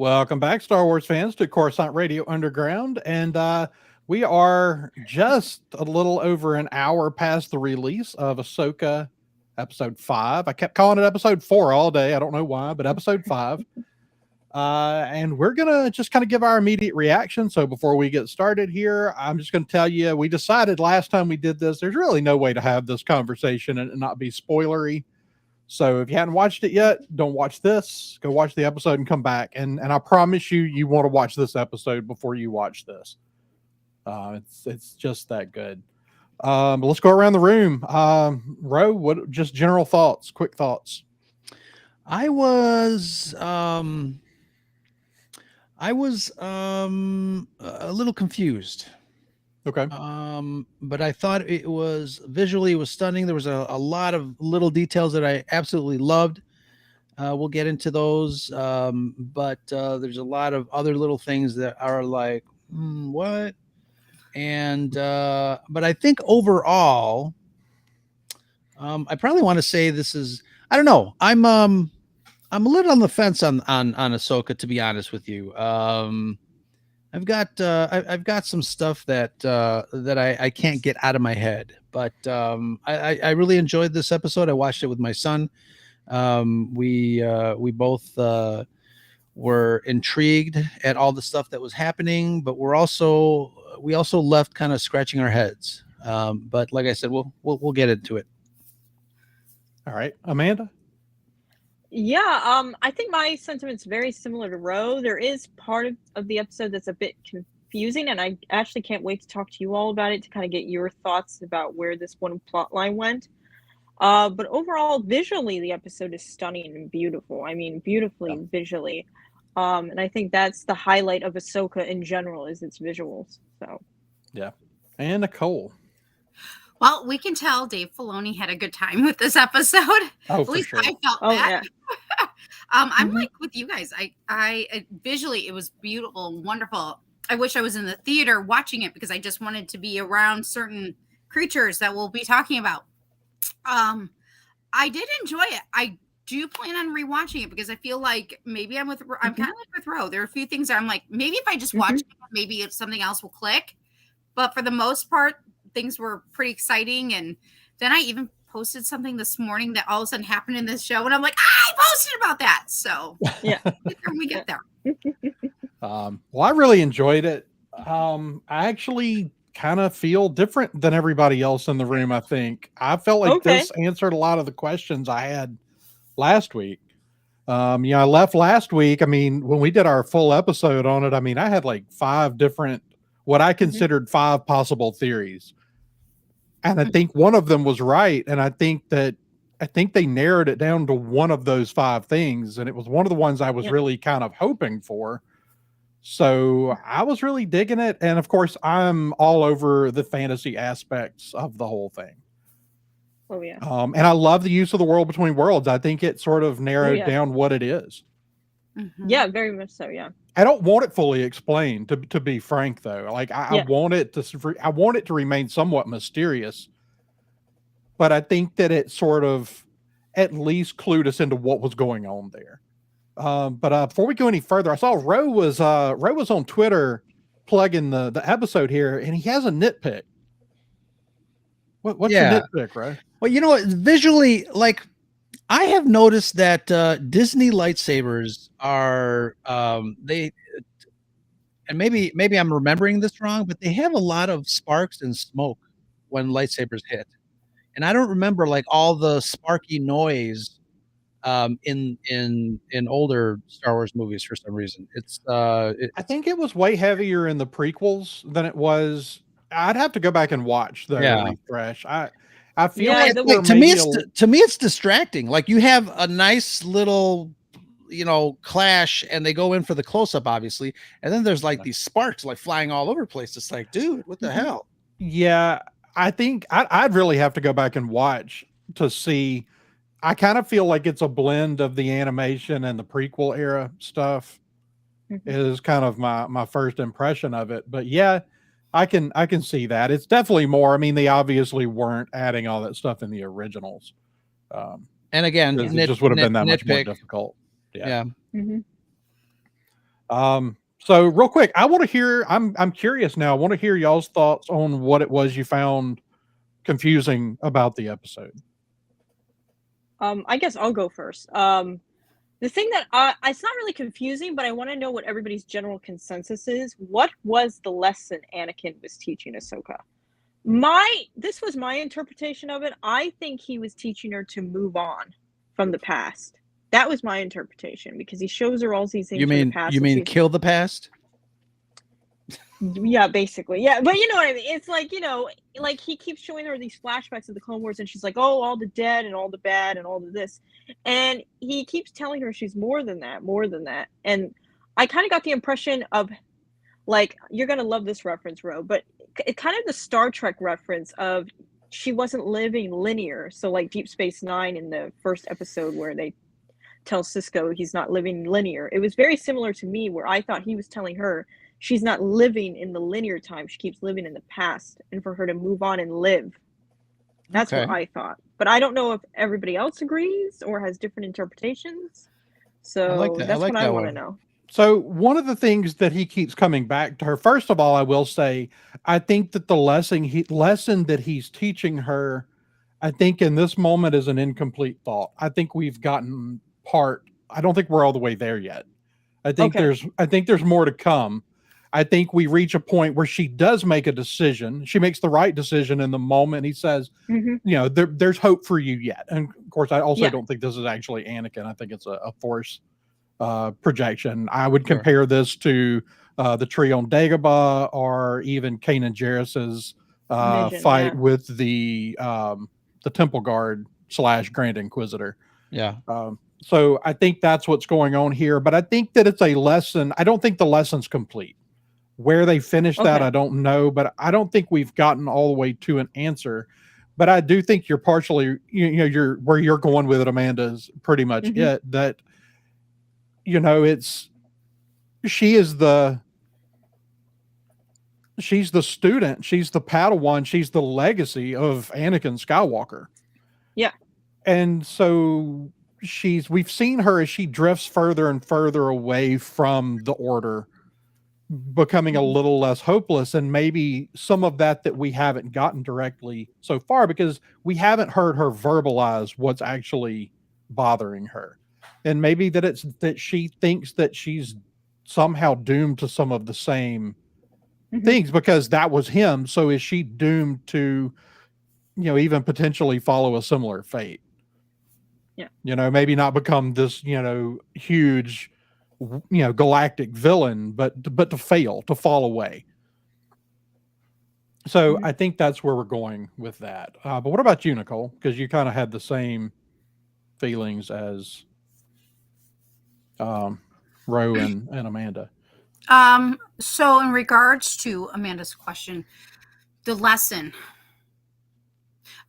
Welcome back, Star Wars fans, to Coruscant Radio Underground. And we are just a little over an hour past the release of Ahsoka episode 5. I kept calling it episode 4 all day. I don't know why, but episode 5. And we're going to just kind of give our immediate reaction. So before we get started here, I'm just going to tell you, we decided last time we did this, there's really no way to have this conversation and not be spoilery. So if you hadn't watched it yet, don't watch this. Go watch the episode and come back. And I promise you, you want to watch this episode before you watch this. It's just that good. But let's go around the room. Ro, what just general thoughts, quick thoughts? I was a little confused. Okay. But I thought it was visually, it was stunning. There was a lot of little details that I absolutely loved. We'll get into those. But there's a lot of other little things that are like, what? And but I think overall, I probably want to say this is, I don't know. I'm a little on the fence on Ahsoka, to be honest with you. I've got some stuff that I can't get out of my head, but I really enjoyed this episode. I watched it with my son. We both were intrigued at all the stuff that was happening, but we also left kind of scratching our heads. But like I said, we'll get into it. All right, Amanda. Yeah, I think my sentiment's very similar to Ro. There is part of the episode that's a bit confusing, and I actually can't wait to talk to you all about it to kind of get your thoughts about where this one plot line went. But overall, visually, the episode is stunning and beautiful. I mean, beautifully visually. And I think that's the highlight of Ahsoka in general, is its visuals. So, yeah. And Nicole. Well, we can tell Dave Filoni had a good time with this episode. Oh, At least sure. I felt that. Yeah. I'm like with you guys. I visually, it was beautiful and wonderful. I wish I was in the theater watching it because I just wanted to be around certain creatures that we'll be talking about. I did enjoy it. I do plan on rewatching it because I feel like maybe I'm kind of like with Ro. There are a few things that I'm like, maybe if I just watch it, maybe if something else will click. But for the most part, things were pretty exciting. And then I even posted something this morning that all of a sudden happened in this show. And I'm like, I posted about that. So yeah, we get there. Well, I really enjoyed it. I actually kind of feel different than everybody else in the room. I think I felt like this answered a lot of the questions I had last week. I left last week. I mean, when we did our full episode on it, I mean, I had like 5 different, what I considered 5 possible theories. And I think one of them was right. And I think they narrowed it down to one of those 5 things. And it was one of the ones I was really kind of hoping for. So I was really digging it. And of course, I'm all over the fantasy aspects of the whole thing. Oh, yeah. And I love the use of the world between worlds. I think it sort of narrowed down what it is. Yeah, very much so. Yeah. I don't want it fully explained, to be frank, though. Like I want it to remain somewhat mysterious, but I think that it sort of at least clued us into what was going on there. But before we go any further, I saw Ro was on Twitter plugging the episode here, and he has a nitpick. What's your nitpick, Ro? Well, visually, like, I have noticed that Disney lightsabers are they, and maybe I'm remembering this wrong, but they have a lot of sparks and smoke when lightsabers hit, and I don't remember like all the sparky noise in older Star Wars movies for some reason. I think it was way heavier in the prequels than it was. I'd have to go back and watch the refresh. I feel like to me it's distracting. Like you have a nice little, clash, and they go in for the close up, obviously, and then there's like these sparks like flying all over the place. It's like, dude, what the hell? Yeah, I think I'd really have to go back and watch to see. I kind of feel like it's a blend of the animation and the prequel era stuff. Is kind of my first impression of it, but yeah. I can see that. It's definitely more. I mean, they obviously weren't adding all that stuff in the originals. And again, it just would have been that much more difficult. Yeah. So real quick, I want to hear. I'm curious now. I want to hear y'all's thoughts on what it was you found confusing about the episode. I guess I'll go first. The thing that it's not really confusing, but I want to know what everybody's general consensus is. What was the lesson Anakin was teaching Ahsoka? This was my interpretation of it. I think he was teaching her to move on from the past. That was my interpretation because he shows her all these things from the past. You mean kill the past? Yeah, basically. Yeah, but you know what I mean? It's like, like he keeps showing her these flashbacks of the Clone Wars and she's like, oh, all the dead and all the bad and all the this. And he keeps telling her she's more than that, more than that. And I kind of got the impression of, like, you're going to love this reference, Ro, but it kind of the Star Trek reference of she wasn't living linear. So like Deep Space Nine in the first episode where they tell Cisco he's not living linear. It was very similar to me where I thought he was telling her she's not living in the linear time. She keeps living in the past, and for her to move on and live. That's what I thought. But I don't know if everybody else agrees or has different interpretations. So that's what I want to know. So one of the things that he keeps coming back to her, first of all, I will say, I think that the lesson that he's teaching her, I think in this moment is an incomplete thought. I think we've gotten I don't think we're all the way there yet. I think there's more to come. I think we reach a point where she does make a decision. She makes the right decision in the moment. He says, there's hope for you yet. And of course, I also don't think this is actually Anakin. I think it's a Force projection. I would compare this to the tree on Dagobah or even Kanan Jarrus's fight with the Temple Guard / Grand Inquisitor. Yeah. So I think that's what's going on here. But I think that it's a lesson. I don't think the lesson's complete. Where they finish that, I don't know, but I don't think we've gotten all the way to an answer. But I do think you're partially, you're where you're going with it, Amanda, is pretty much it. That, she's the student, she's the Padawan, she's the legacy of Anakin Skywalker. Yeah. And so we've seen her as she drifts further and further away from the Order, becoming a little less hopeless, and maybe some of that we haven't gotten directly so far because we haven't heard her verbalize what's actually bothering her. And maybe that she thinks that she's somehow doomed to some of the same things because that was him. So is she doomed to, even potentially follow a similar fate? Yeah. Maybe not become this, huge, galactic villain, but to fail, to fall away. So I think that's where we're going with that. But what about you, Nicole? Because you kind of had the same feelings as Ro and Amanda. So in regards to Amanda's question, the lesson.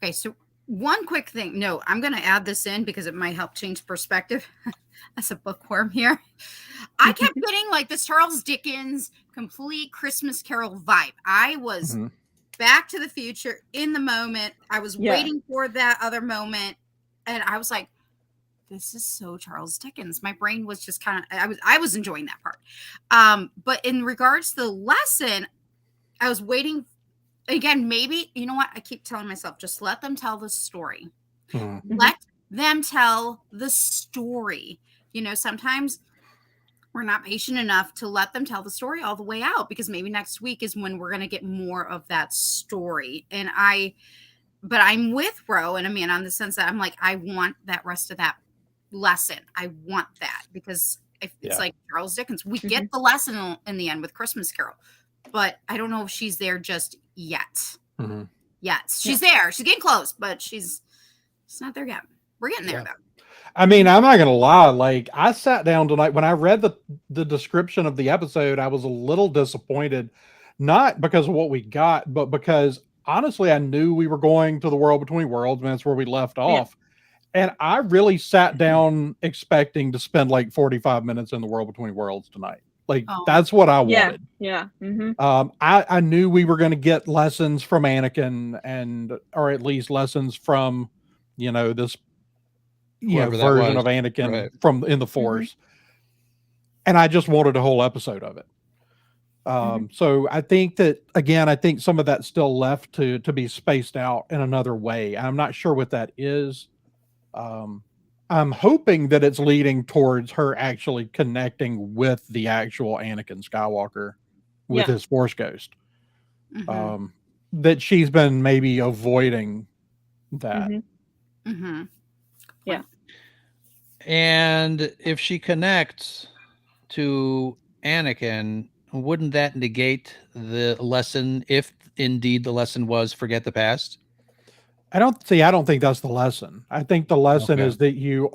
Okay, so one quick thing. No, I'm going to add this in because it might help change perspective. As a bookworm here, I kept getting like this Charles Dickens complete Christmas Carol vibe. I was Back to the Future in the moment. I was waiting for that other moment, and I was like, "This is so Charles Dickens." My brain was just kind of. I was enjoying that part. But in regards to the lesson, I was waiting. Again, maybe you know what I keep telling myself: just let them tell the story. Let them tell the story. Sometimes we're not patient enough to let them tell the story all the way out because maybe next week is when we're going to get more of that story. But I'm with Ro and Amanda on the sense that I'm like, I want that rest of that lesson. I want that because it's like Charles Dickens. We get the lesson in the end with Christmas Carol, but I don't know if she's there just yet. Yes, she's there. She's getting close, but she's not there yet. We're getting there though. I mean, I'm not going to lie. Like, I sat down tonight when I read the description of the episode, I was a little disappointed, not because of what we got, but because honestly, I knew we were going to the World Between Worlds, and that's where we left off. And I really sat down expecting to spend like 45 minutes in the World Between Worlds tonight. Like, that's what I wanted. Yeah. I knew we were going to get lessons from Anakin or at least lessons from, this version of Anakin from in the Force. and I just wanted a whole episode of it. So I think that, again, I think some of that's still left to be spaced out in another way. I'm not sure what that is. I'm hoping that it's leading towards her actually connecting with the actual Anakin Skywalker with his Force ghost. Mhm. That she's been maybe avoiding that. Mhm. And if she connects to Anakin, wouldn't that negate the lesson if indeed the lesson was forget the past? I don't think that's the lesson. I think the lesson Okay. is that you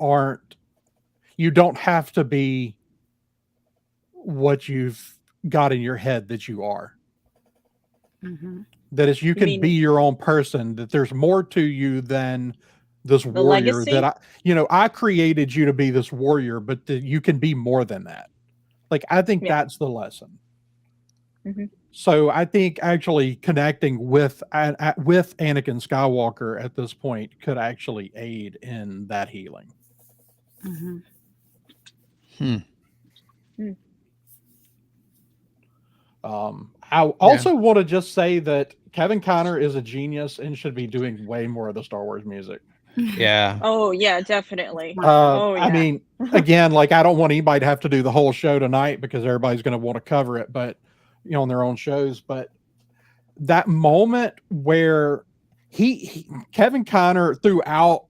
don't have to be what you've got in your head that you are. Mhm. That is, you can mean- be your own person, that there's more to you than this The warrior legacy? that I created you to be this warrior, but that you can be more than that. Like, I think Yeah. that's the lesson. Mhm. So I think actually connecting with Anakin Skywalker at this point could actually aid in that healing. Mhm. I also want to just say that Kevin Conner is a genius and should be doing way more of the Star Wars music. Yeah. Oh yeah, definitely. I mean, again, like, I don't want anybody to have to do the whole show tonight because everybody's going to want to cover it, but on their own shows. But that moment where Kevin Conner throughout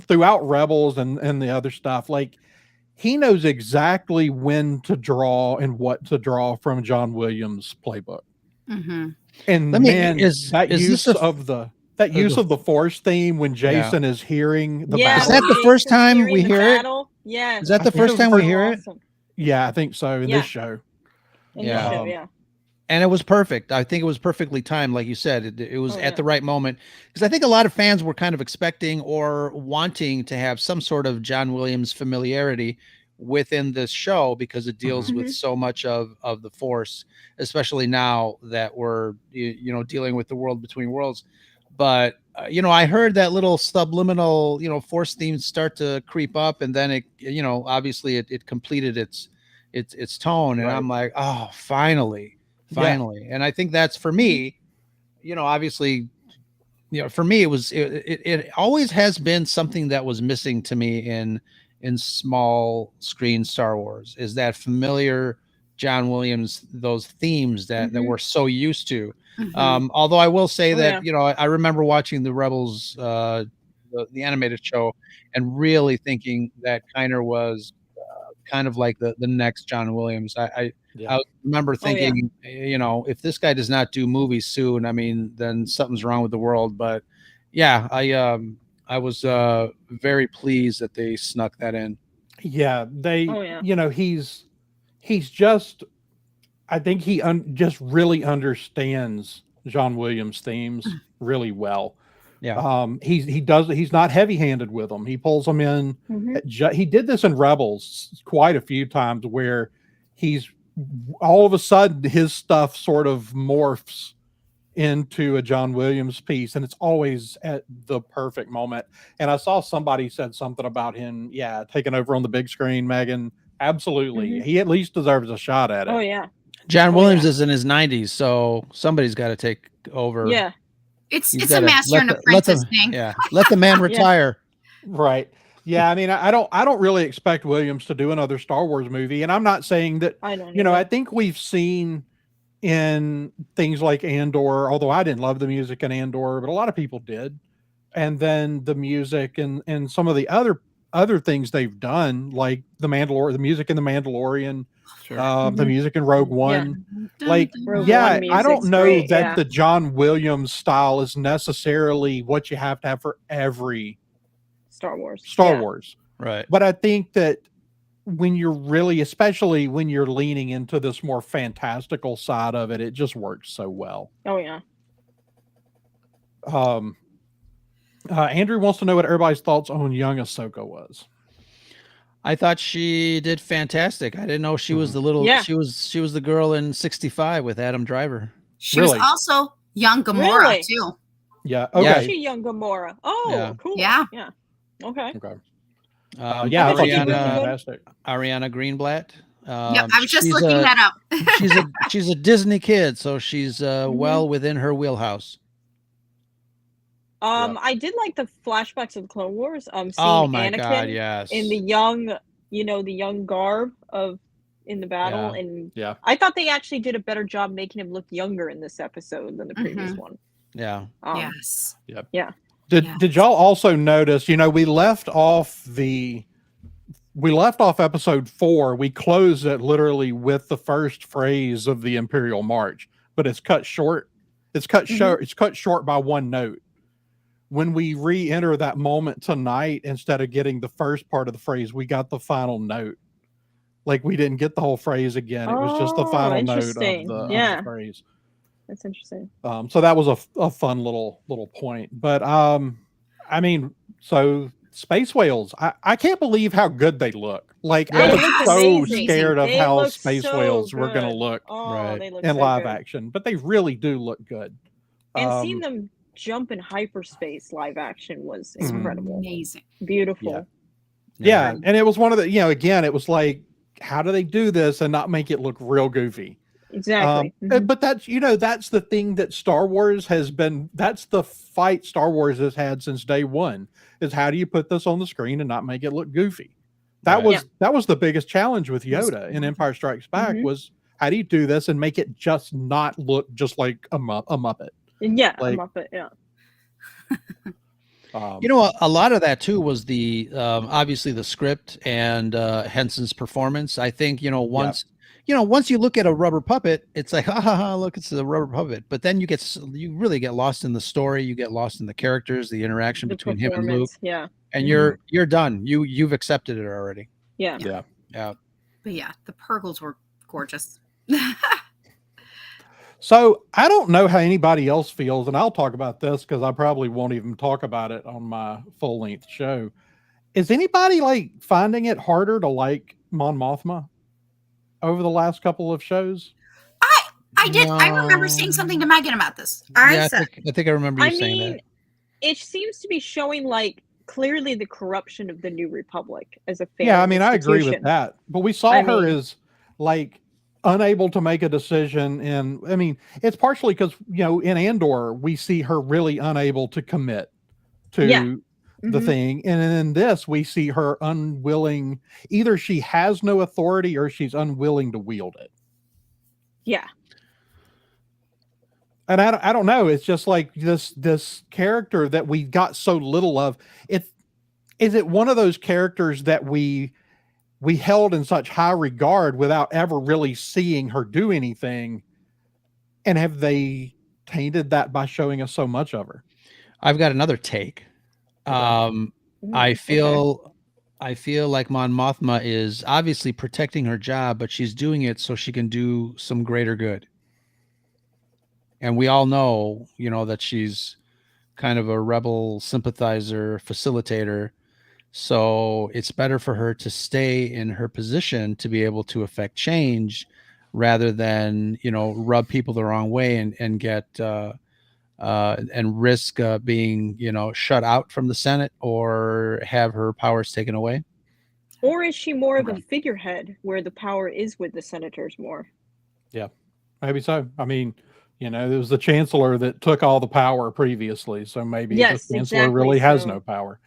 Rebels and the other stuff, like, he knows exactly when to draw and what to draw from John Williams' playbook. Mhm. And Let me- man, is that this use the- of the Force theme when Jason is hearing the Yeah, Is battle. that the first Jason's time hearing we the hear it? battle. Yes. Is that the I think first it was time the we first- hear it? Awesome. Yeah, I think so. In Yeah. this show. In Yeah. the show, Um, yeah. And it was perfect. I think it was perfectly timed, like you said. It was Oh, at yeah. the right moment, because I think a lot of fans were kind of expecting or wanting to have some sort of John Williams familiarity within this show, because it deals with so much of the Force, especially now that we're dealing with the world between worlds. But I heard that little subliminal Force themes start to creep up, and then it obviously it completed its tone, and Right. I'm like, oh, finally. Yeah. And I think that's, for me, obviously, for me, it always has been something that was missing to me in small screen Star Wars, is that familiar John Williams, those themes that we're so used to. Mhm. Although I will say Oh, that, yeah. I remember watching the Rebels, the animated show, and really thinking that Kiner was kind of like the next John Williams. I Yeah. remember Oh, yeah. thinking, if this guy does not do movies soon, I mean, then something's wrong with the world. But yeah, I was very pleased that they snuck that in. Yeah, Oh, yeah. he's just, I think he just really understands John Williams themes really well. Yeah. He's not heavy-handed with them. He pulls them in. He did this in Rebels quite a few times, where he's all of a sudden his stuff sort of morphs into a John Williams piece, and it's always at the perfect moment. And I saw somebody said something about him, taking over on the big screen, Megan. Absolutely. He at least deserves a shot at it. Oh yeah. John Oh, Williams yeah. is in his 90s, so somebody's got to take over. Yeah. It's He's it's a gotta master and apprentice thing. Yeah, let the man retire. Right. Yeah, I mean, I don't really expect Williams to do another Star Wars movie, and I'm not saying that. I don't. I think we've seen in things like Andor, although I didn't love the music in Andor, but a lot of people did, and then the music and some of the other things they've done, like the music in the Mandalorian, the music in Rogue One. Like, Rogue yeah, One I don't music's know great, that yeah. the John Williams style is necessarily what you have to have for every Star Wars. Star Yeah. Wars. Right. But I think that when you're really, especially when you're leaning into this more fantastical side of it, it just works so well. Oh yeah. Andrew wants to know what everybody's thoughts on young Ahsoka was. I thought she did fantastic. I didn't know she was the little. Yeah. She was the girl in 65 with Adam Driver. She was Really? also young Gamora Really? too. Yeah. Oh, Okay. she young Gamora. Oh, Yeah. cool. Yeah. Yeah. Okay. Okay. Yeah, I thought she Ariana- did fantastic. Ariana Greenblatt. Yep, I was just she's looking a- that up. she's a Disney kid, so she's Mm-hmm. well within her wheelhouse. I did like the flashbacks of the Clone Wars. Seeing Oh my Anakin God, yes. in the young, the young garb in the battle, Yeah. and Yeah. I thought they actually did a better job making him look younger in this episode than the previous one. Yeah. Yes. Yep. Yeah. Did y'all also notice? We left off episode 4. We closed it literally with the first phrase of the Imperial March, but it's cut short. It's cut short. It's cut short by one note. When we re-enter that moment tonight, instead of getting the first part of the phrase, we got the final note. Like, we didn't get the whole phrase again. It was just the final note of the phrase. That's interesting. So that was a fun little point. But so space whales, I can't believe how good they look. Like, Yeah. I They was look so amazing. scared of They how look space so whales were going to good. look Oh, Right. they look in so live good. action, but they really do look good. And seeing them jump in hyperspace live action was Mhm. incredible. Amazing. Beautiful. Yeah, and it was one of the, again, it was like, how do they do this and not make it look real goofy? Exactly. Mhm. But that's that's the thing that Star Wars has been. That's the fight Star Wars has had since day one. Is how do you put this on the screen and not make it look goofy? That Right. was the biggest challenge with Yoda in Empire Strikes Back. Was how do you do this and make it just not look just like a Muppet? Yeah, Like, a Muppet. Yeah. A lot of that too was the obviously the script and Henson's performance. I think once you look at a rubber puppet, it's like look, it's a rubber puppet. But then you really get lost in the story. You get lost in the characters, the interaction The between him and Luke, performance. Yeah. and you're done. You've accepted it already. Yeah. Yeah. But yeah, the Purgles were gorgeous. So I don't know how anybody else feels, and I'll talk about this because I probably won't even talk about it on my full length show. Is anybody like finding it harder to like Mon Mothma over the last couple of shows? I did. I remember saying something to Megan about this. I think I remember you saying that. It seems to be showing like clearly the corruption of the New Republic as a fan. Yeah, I mean, I agree with that. But we saw her as like unable to make a decision, and I mean, it's partially because in Andor we see her really unable to commit to the thing, and in this we see her unwilling. Either she has no authority or she's unwilling to wield it. Yeah. And I don't know. It's just like this character that we got so little of. Is it one of those characters that we held in such high regard without ever really seeing her do anything? And have they tainted that by showing us so much of her? I've got another take. I feel like Mon Mothma is obviously protecting her job, but she's doing it so she can do some greater good. And we all know, that she's kind of a rebel sympathizer, facilitator. So it's better for her to stay in her position to be able to affect change rather than, rub people the wrong way and get and risk being, shut out from the Senate or have her powers taken away. Or is she more of a figurehead where the power is with the senators more? Yeah, maybe so. I mean, it was the chancellor that took all the power previously. So maybe the chancellor really has no power.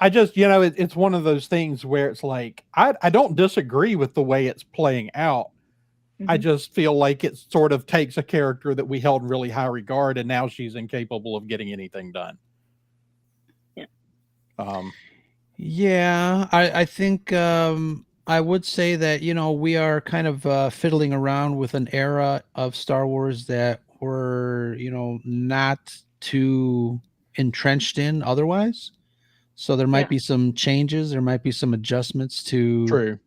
I just, it's one of those things where it's like, I don't disagree with the way it's playing out. I just feel like it sort of takes a character that we held in really high regard, and now she's incapable of getting anything done. Yeah. I think I would say that, we are kind of fiddling around with an era of Star Wars that we're, not too entrenched in otherwise. So there might be some changes. There might be some adjustments to,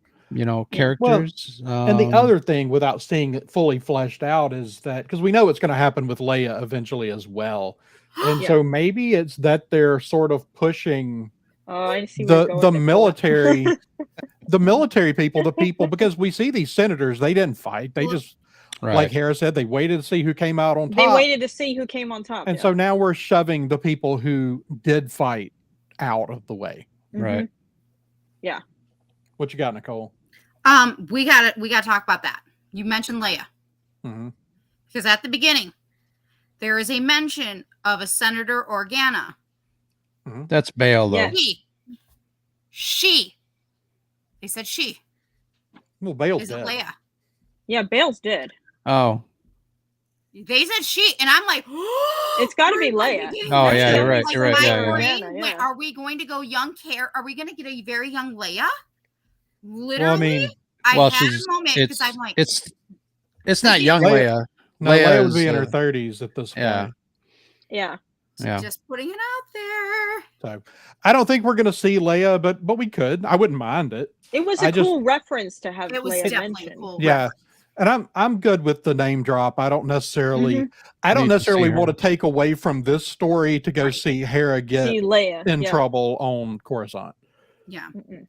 characters. Well, and the other thing, without seeing it fully fleshed out, is that because we know it's going to happen with Leia eventually as well. And so maybe it's that they're sort of pushing the military, the military people, because we see these senators, they didn't fight. They just, like Harris said, they waited to see who came out on top. They waited to see who came on top. And so now we're shoving the people who did fight out of the way. Right. What you got, Nicole? We got to talk about that. You mentioned Leia. Mm-hmm. Because at the beginning, there is a mention of a Senator Organa. That's Bail, though. Yeah. She. They said she. Well, Bale's Is it dead. Leia? Yeah, Bale's dead. Oh. They said she, and I'm like, It's gotta be we're like Leia. getting Oh, ready. yeah, you're right, Like, you're right, my yeah, yeah. brain Organa, went, yeah. are we going to go young care? Are we going to get a very young Leia? Literally, Well, I mean, I Well, had she's a moment because I'm like, it's not young Leia- Leia. no, Leia would is, be in her 30s at this yeah. point. Yeah. Yeah. just putting it out there. So I don't think we're going to see Leia, but we could. I wouldn't mind it. It was I a just- cool reference to have It was Leia definitely mentioned. cool. Yeah. reference. And I'm good with the name drop. I don't necessarily Mhm. I don't Need to necessarily see her. want to take away from this story to go Right. see Hera get See Leia. in yeah. trouble on Coruscant. Yeah. Mm-mm.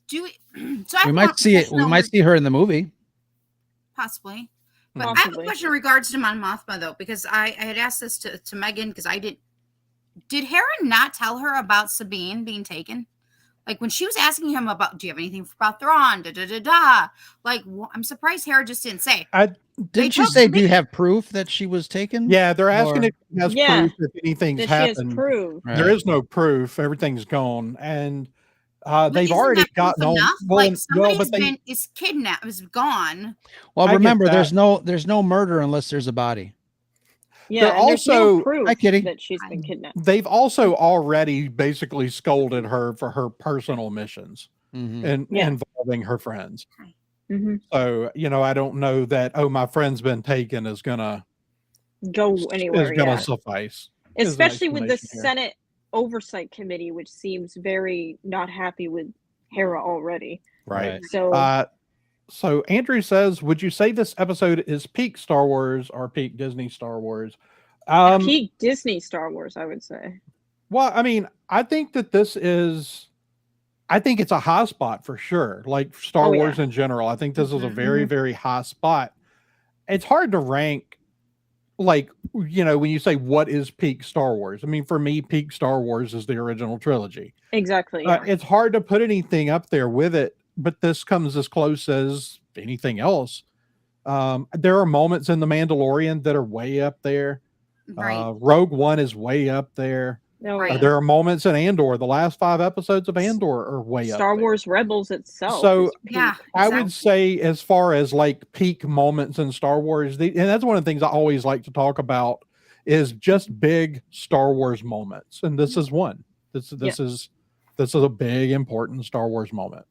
Do we, so I We might see it. We might see her in the movie. possibly. But I have a Possibly. question in regards to Mon Mothma though, because I had asked this to Megan because I did Hera not tell her about Sabine being taken? Like when she was asking him about, do you have anything about Thrawn? Da da da da. Like I'm surprised Hera just didn't say. Didn't she took say, me- do you have proof that she was taken? Yeah, they're asking Or- if he has Yeah. proof if anything's That she has happened. proof. There is no proof. Everything's gone. And But they've isn't already that proof gotten on. enough? Well, Like somebody but they, is kidnapped, is gone. Well, I get remember, that. there's no murder unless there's a body. Yeah, They're and there's also- no proof Hi, Kitty. that she's been kidnapped. they've also already basically scolded her for her personal missions Mhm. and Yeah. involving her friends. Mhm. So, I don't know that, oh, my friend's been taken is gonna Go anywhere. Yeah. suffice. is an Especially with the explanation here. Senate Oversight Committee, which seems very not happy with Hera already. Right. So So Andrew says, would you say this episode is peak Star Wars or peak Disney Star Wars? peak Disney Star Wars, I would say. Well, I mean, I think that I think it's a high spot for sure. Like Star Oh, yeah. Wars in general. I think this is a Mhm. very, very high spot. It's hard to rank, like, when you say what is peak Star Wars. I mean, for me, peak Star Wars is the original trilogy. Exactly. Yeah. It's hard to put anything up there with it, but this comes as close as anything else. There are moments in The Mandalorian that are way up there. Right. Rogue One is way up there. No, right. yeah. There are moments in Andor. The last 5 episodes of Andor are way up Star there. Wars Rebels itself. So, is peak. Yeah. I would say, as far as like peak moments in Star Wars, and that's one of the things I always like to talk about is just big Star Wars moments, and this is one. This is a big important Star Wars moment.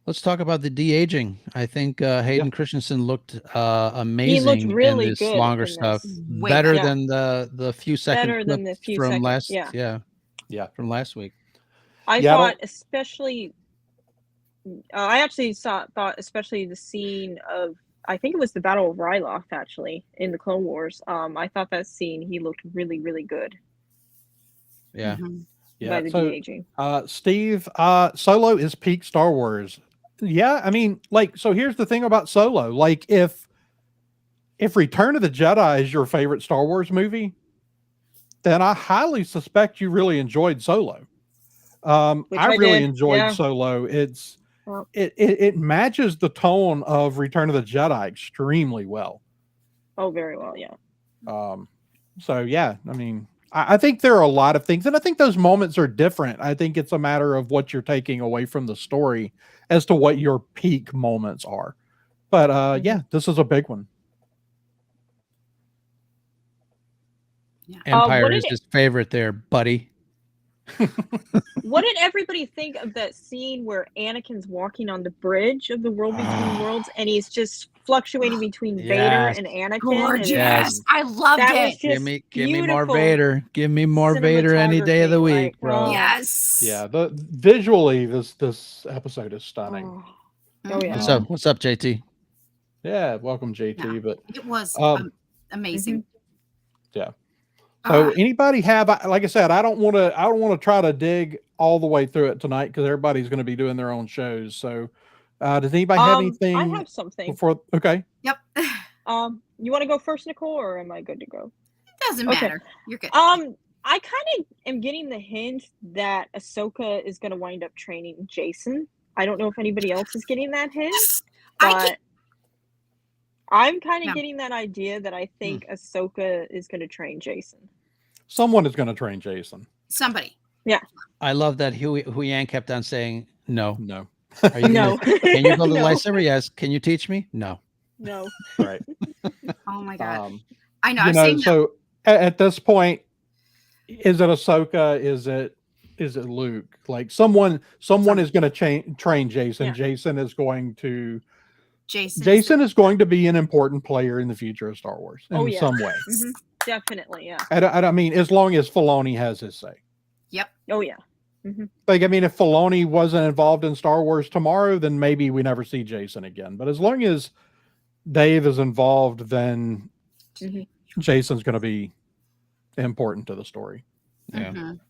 Let's talk about the de-aging. I think Hayden Christensen looked amazing really in this good longer in stuff. this. Way Better better. than the few second Better than clips the few from seconds, last yeah. from last week. I Yeah, I thought especially I actually thought especially the scene of, I think it was the Battle of Ryloth actually in the Clone Wars. I thought that scene he looked really, really good Yeah. Mhm. by the So, de-aging. Steve, Solo is peak Star Wars. Yeah, I mean, like, so here's the thing about Solo. Like, if Return of the Jedi is your favorite Star Wars movie, then I highly suspect you really enjoyed Solo. Which I I really did, enjoyed yeah. Solo. It's Well- it matches the tone of Return of the Jedi extremely well. Oh, very well, yeah. So yeah, I mean, I think there are a lot of things, and I think those moments are different. I think it's a matter of what you're taking away from the story as to what your peak moments are. But yeah, this is a big one. Empire what is did his favorite there, buddy. What did everybody think of that scene where Anakin's walking on the bridge of the world between worlds and he's just fluctuating between Yes. Vader and Anakin? Gorgeous. And Yes. I loved that was it. just Give me more beautiful Vader. Give me more Vader any day of the cinematography, week, like, bro. oh. Yes. Yeah, visually this episode is stunning. Oh, yeah. What's up? What's up, JT? Yeah, welcome JT. Yeah. But It was amazing. yeah. So Ah, anybody have, like I said, I don't want to try to dig all the way through it tonight because everybody's going to be doing their own shows. So does anybody have anything I have something. before? Okay. yep. You want to go first, Nicole, or am I good to go? Doesn't Okay. matter. You're good. I kind of am getting the hint that Ahsoka is going to wind up training Jason. I don't know if anybody else is getting that hint, I but can I'm kind of Yeah. getting that idea that I think Ahsoka is going to train Jason. Someone is going to train Jason. somebody. I love that Huyan kept on saying no. No. Are you No. gonna, can you build a No. lightsaber? Yes. Can you teach me? No. No. Right. Oh my god. Um, I know. you I'm know, saying no. so at this point, is it Ahsoka? Is it Luke? Like someone is going to train Jason. Yeah. Jason is going to Jason is going to be an important player in the future of Star Wars in Oh, yeah. some way. Mhm. Definitely, yeah. And I mean, as long as Filoni has his say. Yep. Oh, yeah. Like, I mean, if Filoni wasn't involved in Star Wars tomorrow, then maybe we never see Jason again. But as long as Dave is involved, then Mhm. Jason's going to be important to the story. Yeah. Mhm.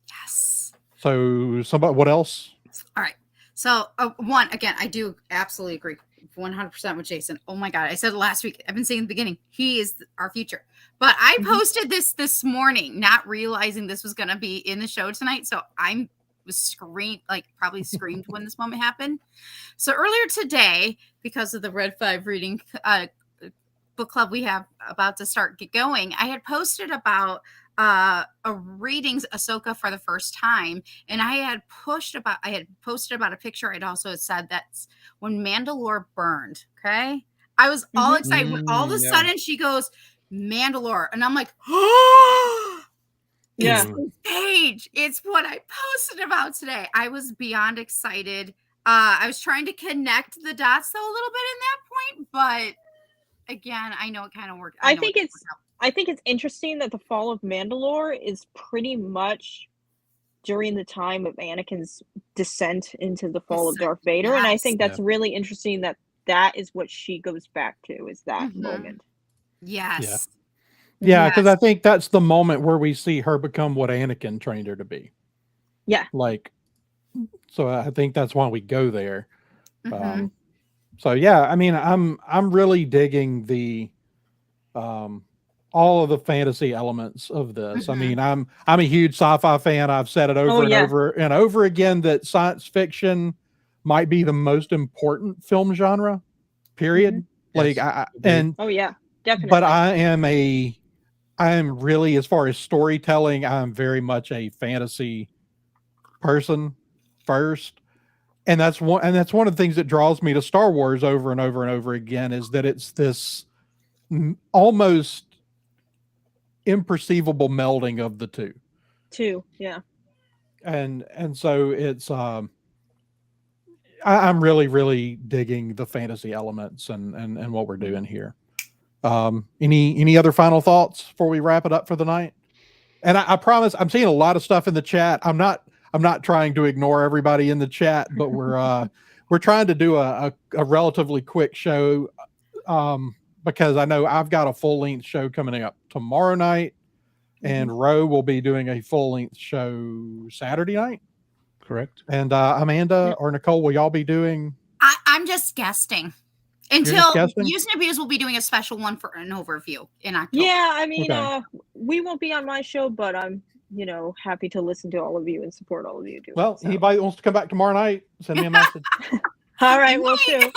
Yes. So, what else? All right. So, one, again, I do absolutely agree 100% with Jason. Oh my God. I said it last week. I've been saying in the beginning, he is our future. But I posted this morning, not realizing this was going to be in the show tonight. So I was probably screamed when this moment happened. So earlier today, because of the Red 5 reading book club we have about to start going, I had posted about a readings Ahsoka for the first time, and I had posted about a picture. I'd also said that's when Mandalore burned. Okay, I was all excited when all of a sudden she goes Mandalore, and I'm like, oh, Yeah. it's the page. It's what I posted about today. I was beyond excited. I was trying to connect the dots though a little bit in that point, but again, I know it kind of worked. I think it's interesting that the fall of Mandalore is pretty much during the time of Anakin's descent into the fall of Darth Vader, and I think that's really interesting that is what she goes back to, is that moment. Yes. Yeah, because I think that's the moment where we see her become what Anakin trained her to be. Yeah. Like, so I think that's why we go there. Mhm. So yeah, I mean, I'm really digging the all of the fantasy elements of this. I mean, I'm a huge sci-fi fan. I've said it over and over and over again that science fiction might be the most important film genre, period. Like oh yeah, definitely. But I am really, as far as storytelling, I'm very much a fantasy person first. And that's one of the things that draws me to Star Wars over and over and over again, is that it's this almost imperceivable melding of the two. Yeah. And so it's I'm really digging the fantasy elements and what we're doing here. Any other final thoughts before we wrap it up for the night? And I promise, I'm seeing a lot of stuff in the chat. I'm not trying to ignore everybody in the chat, but we're trying to do a relatively quick show, because I know I've got a full length show coming up tomorrow night, and Ro will be doing a full length show Saturday night. Correct. And Amanda or Nicole, will y'all be doing? I'm just guesting. Until Use and Abuse will be doing a special one for an overview in October. Yeah, I mean, we won't be on my show, but I'm, happy to listen to all of you and support all of you. Well, anybody wants to come back tomorrow night, send me a message. All right, we'll do.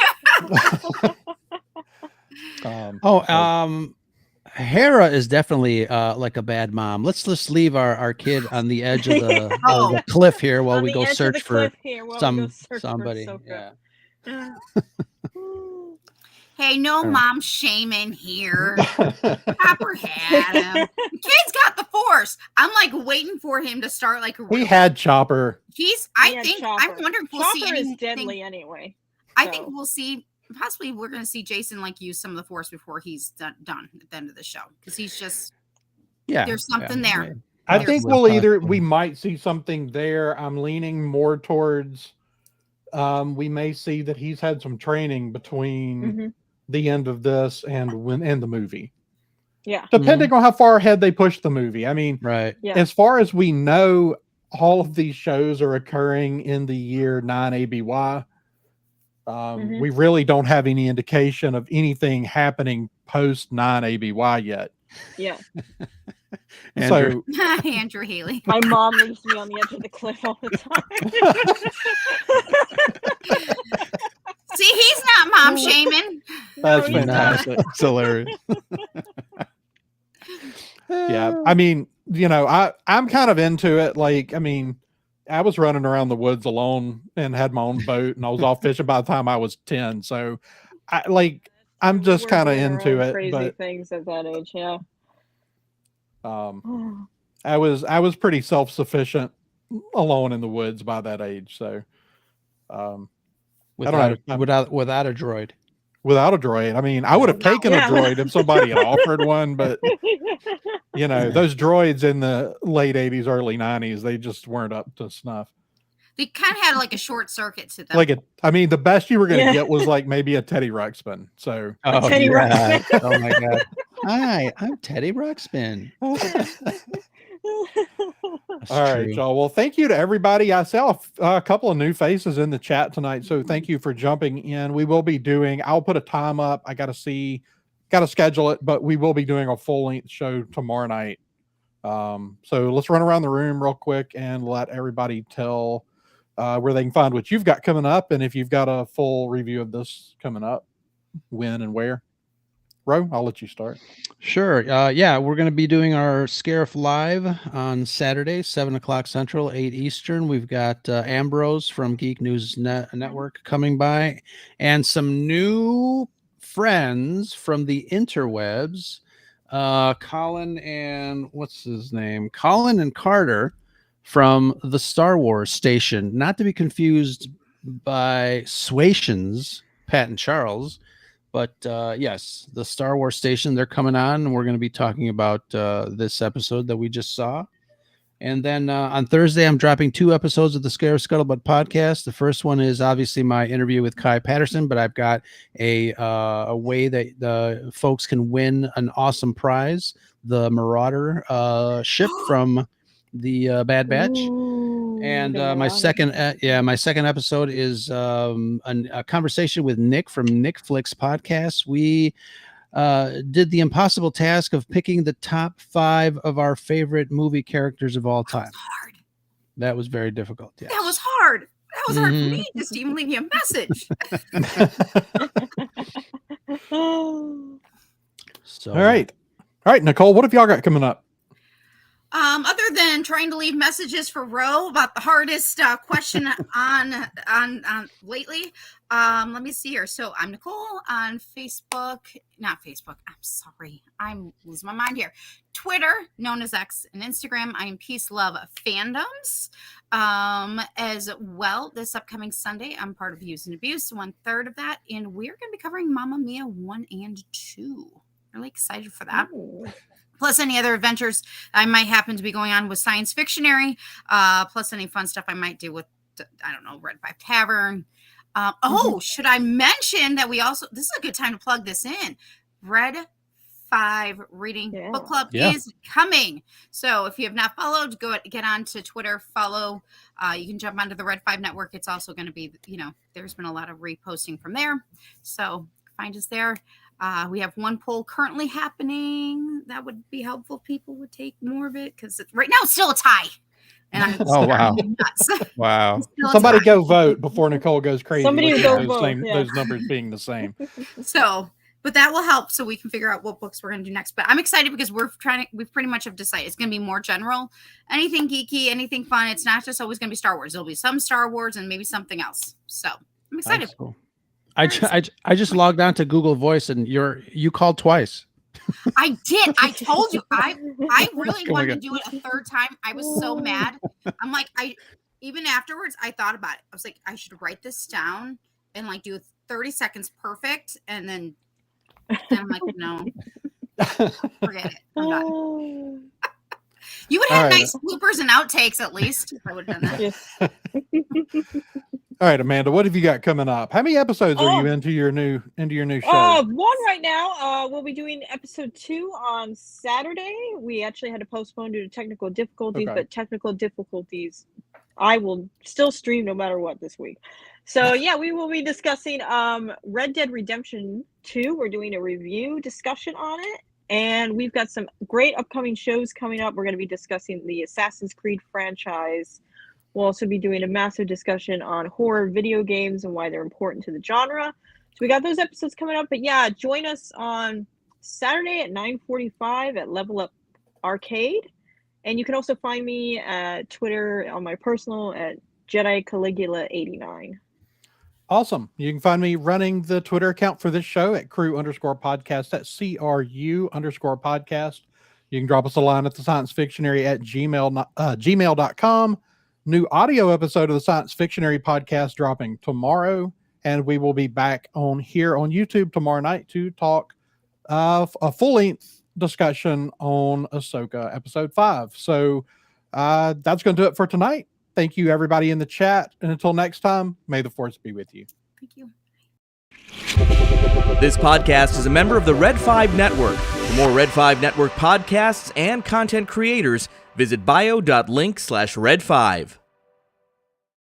Hera is definitely like a bad mom. Let's just leave our kid on the edge of the cliff here while we go search for somebody. Yeah. Hey, no mom shaming here. Chopper had him. The kid's got the Force. I'm like waiting for him to start like. He had Chopper. I'm wondering if we'll see Chopper anything. is deadly anyway. I think we'll see. Possibly, we're going to see Jason like use some of the Force before he's done at the end of the show, because he's just there's something there. I think we might see something there. I'm leaning more towards we may see that he's had some training between the end of this and the movie. Yeah. Depending on how far ahead they push the movie. I mean, as far as we know, all of these shows are occurring in the year 9 ABY. We really don't have any indication of anything happening post 9 ABY yet. Yeah. Andrew. So Andrew Haley. My mom leaves me on the edge of the cliff all the time. See, he's not mom shaming. That's he's not. fantastic. It's hilarious. Yeah, I mean, I'm kind of into it. Like, I mean, I was running around the woods alone and had my own boat, and I was off fishing by the time I was 10. So, I'm We just were kind of doing our into own it. Crazy But things at that age, yeah. I was pretty self sufficient alone in the woods by that age. So, Without know. without a droid. without a droid, I mean, I would have taken a Yeah. droid if somebody had offered one, but those droids in the late 80s, early 90s, they just weren't up to snuff. They kind of had like a short circuit to them. The best you were going to Yeah. get was like maybe a Teddy Ruxpin. So, Teddy Ruxpin. Oh my god. Hi, I'm Teddy Ruxpin. That's all right, true. y'all. Well, thank you to everybody. I saw a couple of new faces in the chat tonight, so thank you for jumping in. We will be I'll put a time up. I got to schedule it, but we will be doing a full length show tomorrow night. So let's run around the room real quick and let everybody tell where they can find what you've got coming up, and if you've got a full review of this coming up, when and where. Ro, I'll let you start. Sure. Yeah, we're going to be doing our Scarif Live on Saturday, 7:00 Central, 8 Eastern. We've got Ambrose from Geek News Network coming by, and some new friends from the interwebs. Colin and what's his name? Colin and Carter from the Star Wars station, not to be confused by Swations, Pat and Charles. But yes, the Star Wars station, they're coming on, and we're going to be talking about this episode that we just saw. And then on Thursday, I'm dropping 2 episodes of the Scare Scuttlebutt podcast. The first one is obviously my interview with Kai Patterson, but I've got a way that the folks can win an awesome prize, the Marauder ship from the Bad Batch. And my second episode is a conversation with Nick from Nick Flicks podcast. We did the impossible task of picking the top 5 of our favorite movie characters of all time. Hard. That was very difficult. Yes. That was hard. That was hard for me just to even leave you a message. So, All right, Nicole, what have y'all got coming up? Other than trying to leave messages for Ro about the hardest question on lately, let me see here. So I'm Nicole on not Facebook. I'm sorry, I'm losing my mind here. Twitter, known as X, and Instagram. I am Peace Love Fandoms. As well, this upcoming Sunday, I'm part of Use and Abuse, 1/3 of that, and we're going to be covering Mamma Mia 1 and 2. Really excited for that. Ooh. Plus any other adventures I might happen to be going on with Science Fictionary, plus any fun stuff I might do with, I don't know, Red 5 Tavern. Should I mention that this is a good time to plug this in. Red 5 Reading Book Club is coming. So if you have not followed, get on to Twitter, follow. You can jump onto the Red 5 network. It's also going to be, there's been a lot of reposting from there. So find us there. We have one poll currently happening. That would be helpful. People would take more of it because right now it's still a tie. And I'm wow. nuts. Wow. Somebody go vote before Nicole goes crazy. Somebody with go those vote, those numbers being the same. So, but that will help so we can figure out what books we're going to do next. But I'm excited because we pretty much have decided it's going to be more general, anything geeky, anything fun. It's not just always going to be Star Wars. There'll be some Star Wars and maybe something else. So I'm excited. That's cool. I just logged on to Google Voice and you called twice. I did. I told you. I really wanted to do it a 3rd time. I was so mad. I'm like, even afterwards, I thought about it. I was like, I should write this down and like do 30 seconds perfect. And then I'm like, no, forget it. I'm done. You would have nice bloopers and outtakes at least. I would have done that. All right, Amanda, what have you got coming up? How many episodes are you into your new show? One right now. We'll be doing episode 2 on Saturday. We actually had to postpone due to technical difficulties, but technical difficulties, I will still stream no matter what this week. So yeah, we will be discussing Red Dead Redemption 2. We're doing a review discussion on it. And we've got some great upcoming shows coming up. We're going to be discussing the Assassin's Creed franchise. We'll also be doing a massive discussion on horror video games and why they're important to the genre. So we got those episodes coming up. But yeah, join us on Saturday at 9:45 at Level Up Arcade. And you can also find me at Twitter on my personal at Jedi Caligula 89. Awesome. You can find me running the Twitter account for this show at crew_podcast. That's CRU_podcast. You can drop us a line at the Science Fictionary at gmail.com. New audio episode of the Science Fictionary podcast dropping tomorrow. And we will be back on here on YouTube tomorrow night to talk a full-length discussion on Ahsoka episode 5. So that's going to do it for tonight. Thank you, everybody in the chat. And until next time, may the Force be with you. Thank you. This podcast is a member of the Red 5 Network. For more Red 5 Network podcasts and content creators, visit bio.link/Red5.